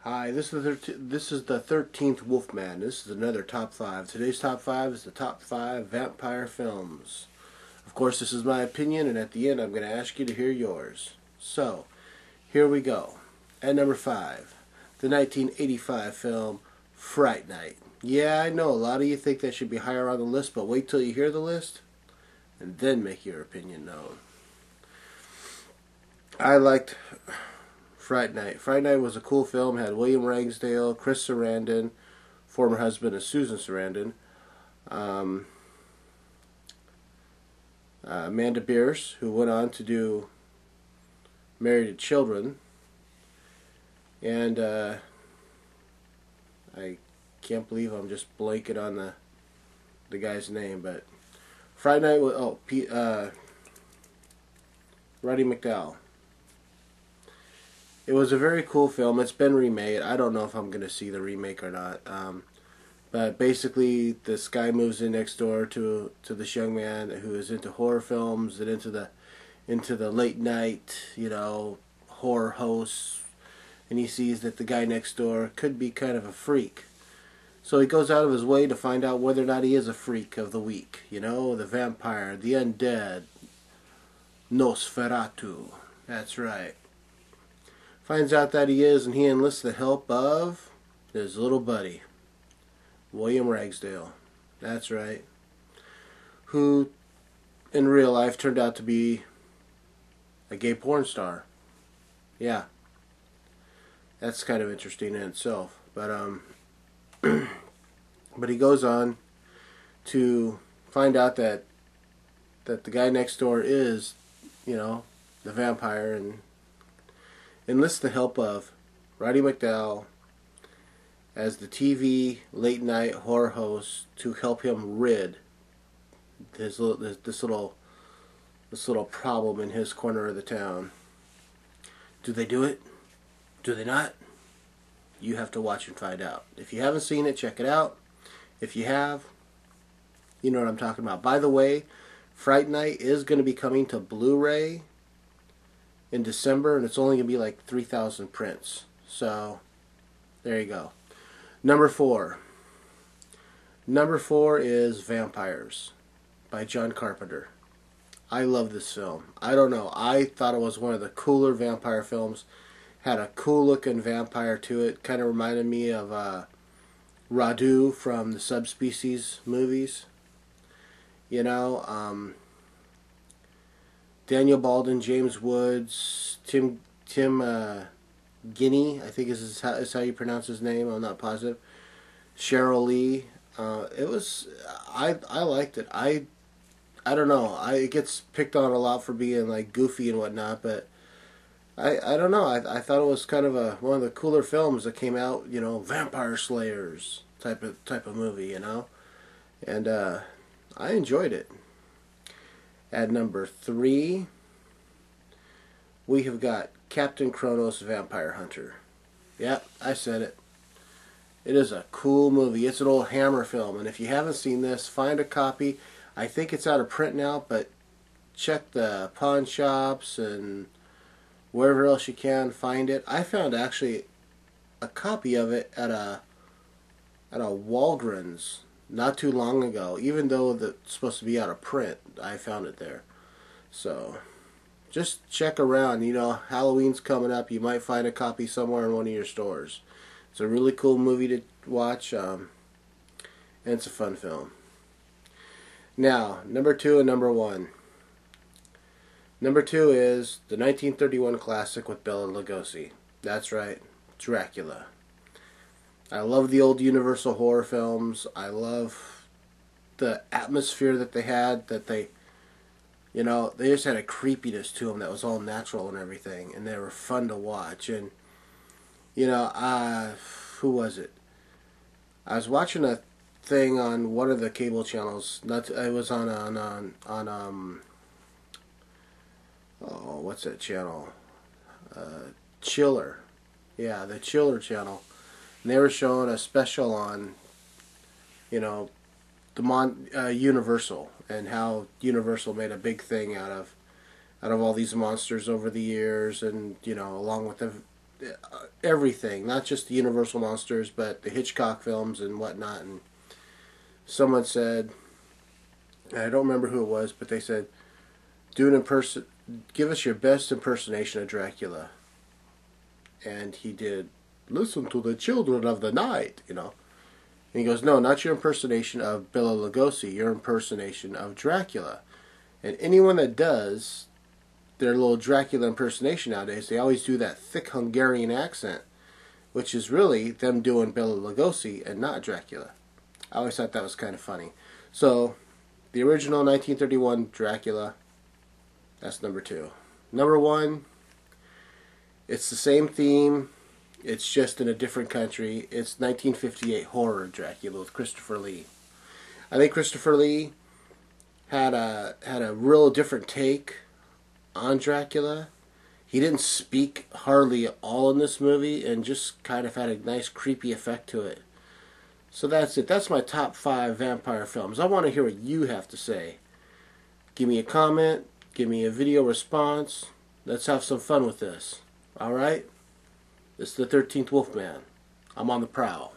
Hi, this is the 13th Wolfman. This is another top 5. Today's top 5 is the top 5 vampire films. Of course, this is my opinion, and at the end I'm going to ask you to hear yours. So, here we go. At number 5, the 1985 film Fright Night. Yeah, I know a lot of you think that should be higher on the list, but wait till you hear the list and then make your opinion known. I liked Fright Night. Fright Night was a cool film. Had William Ragsdale, Chris Sarandon, former husband of Susan Sarandon, Amanda Bierce, who went on to do Married to Children, and I can't believe I'm just blanking on the guy's name, but Fright Night was Roddy McDowall. It was a very cool film. It's been remade. I don't know if I'm going to see the remake or not. But basically, this guy moves in next door to this young man who is into horror films and into the late night, horror hosts. And he sees that the guy next door could be kind of a freak. So he goes out of his way to find out whether or not he is a freak of the week. The vampire, the undead, Nosferatu. That's right. Finds out that he is, and he enlists the help of his little buddy, William Ragsdale. That's right. Who, in real life, turned out to be a gay porn star. Yeah. That's kind of interesting in itself. But but he goes on to find out that the guy next door is, the vampire, and enlists the help of Roddy McDowall as the TV late night horror host to help him rid this little problem in his corner of the town. Do they do it? Do they not? You have to watch and find out. If you haven't seen it, check it out. If you have, you know what I'm talking about. By the way, Fright Night is going to be coming to Blu-ray in December, and it's only going to be like 3,000 prints. So, there you go. Number 4. Number 4 is Vampires by John Carpenter. I love this film. I don't know. I thought it was one of the cooler vampire films. Had a cool looking vampire to it. Kind of reminded me of Radu from the Subspecies movies. Daniel Baldwin, James Woods, Tim Guinea, I think is how you pronounce his name. I'm not positive. Cheryl Lee. I liked it. I don't know. It gets picked on a lot for being like goofy and whatnot, but I don't know. I thought it was kind of one of the cooler films that came out. Vampire Slayers type of movie. And I enjoyed it. At number 3, we have got Captain Kronos Vampire Hunter. Yep, I said it. It is a cool movie. It's an old Hammer film, and if you haven't seen this, find a copy. I think it's out of print now, but check the pawn shops and wherever else you can find it. I found actually a copy of it at a Walgreens not too long ago. Even though it's supposed to be out of print, I found it there. So just check around. Halloween's coming up. You might find a copy somewhere in one of your stores. It's a really cool movie to watch, and it's a fun film. Now, number 2 and number 1. Number 2 is the 1931 classic with Bela Lugosi. That's right, Dracula. I love the old Universal horror films. I love the atmosphere that they had, they just had a creepiness to them that was all natural and everything, and they were fun to watch. And, who was it? I was watching a thing on one of the cable channels. It was on what's that channel? Chiller. Yeah, the Chiller channel. And they were showing a special on, Universal, and how Universal made a big thing out of all these monsters over the years, and along with everything, not just the Universal monsters, but the Hitchcock films and whatnot. And someone said, I don't remember who it was, but they said, give us your best impersonation of Dracula. And he did, listen to the children of the night, you know. And he goes, no, not your impersonation of Bela Lugosi, your impersonation of Dracula. And anyone that does their little Dracula impersonation nowadays, they always do that thick Hungarian accent, which is really them doing Bela Lugosi and not Dracula. I always thought that was kind of funny. So, the original 1931 Dracula, that's number 2. Number 1, it's the same theme, it's just in a different country. It's 1958 horror Dracula with Christopher Lee. I think Christopher Lee had a real different take on Dracula. He didn't speak hardly at all in this movie and just kind of had a nice creepy effect to it. So that's it. That's my top 5 vampire films. I want to hear what you have to say. Give me a comment. Give me a video response. Let's have some fun with this. Alright? This is the 13th Wolfman. I'm on the prowl.